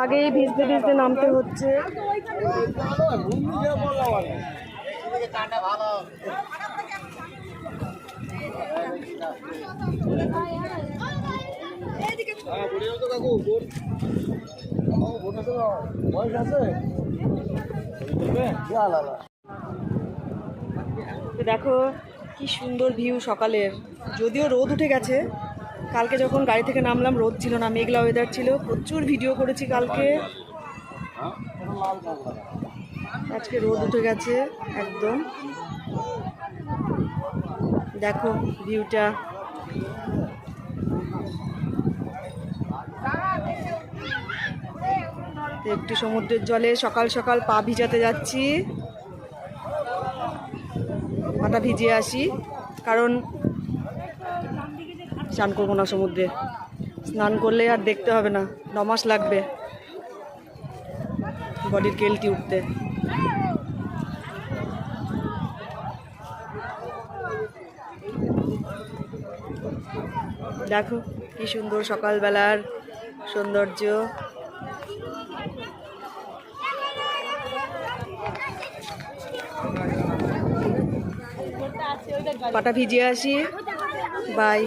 আগেই ভিজতে ভিজতে নামতে হচ্ছে। দেখো কি সুন্দর ভিউ সকালের, যদিও রোদ উঠে গেছে। কালকে যখন গাড়ি থেকে নামলাম রোদ ছিল না, মেঘলা ওয়েদার ছিল, প্রচুর ভিডিও করেছি কালকে। আজকে রোদ উঠে গেছে একদম। দেখো ভিউটা, একটু সমুদ্রের জলে সকাল সকাল পা ভিজাতে যাচ্ছি, পাটা ভিজিয়ে আসি, কারণ স্নান করবো না সমুদ্রে। স্নান করলে আর দেখতে হবে না, 9 মাস লাগবে বডির কেলটি উঠতে। দেখো কি সুন্দর সকালবেলার সৌন্দর্য। পাটা ভিজিয়ে আসি, বাই।